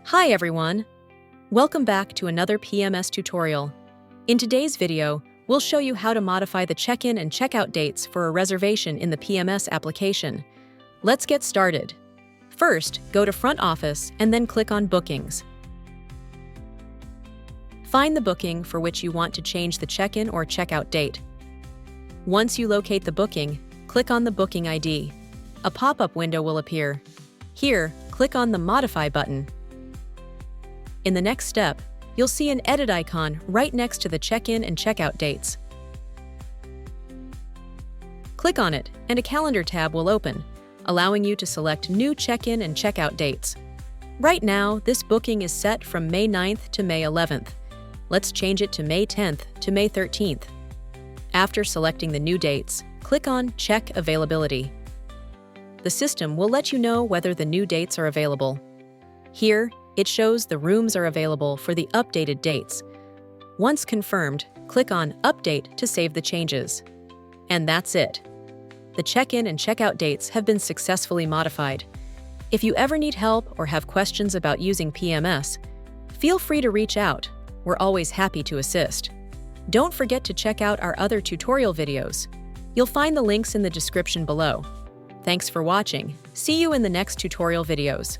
Hi everyone! Welcome back to another PMS tutorial. In today's video, we'll show you how to modify the check-in and check-out dates for a reservation in the PMS application. Let's get started. First, go to Front Office and then click on Bookings. Find the booking for which you want to change the check-in or check-out date. Once you locate the booking, click on the booking ID. A pop-up window will appear. Here, click on the Modify button. In the next step, you'll see an edit icon right next to the check-in and check-out dates. Click on it, and a calendar tab will open, allowing you to select new check-in and check-out dates. Right now, this booking is set from May 9th to May 11th. Let's change it to May 10th to May 13th. After selecting the new dates, click on Check Availability. The system will let you know whether the new dates are available. Here, it shows the rooms are available for the updated dates. Once confirmed, click on Update to save the changes. And that's it. The check-in and check-out dates have been successfully modified. If you ever need help or have questions about using PMS, feel free to reach out. We're always happy to assist. Don't forget to check out our other tutorial videos. You'll find the links in the description below. Thanks for watching. See you in the next tutorial videos.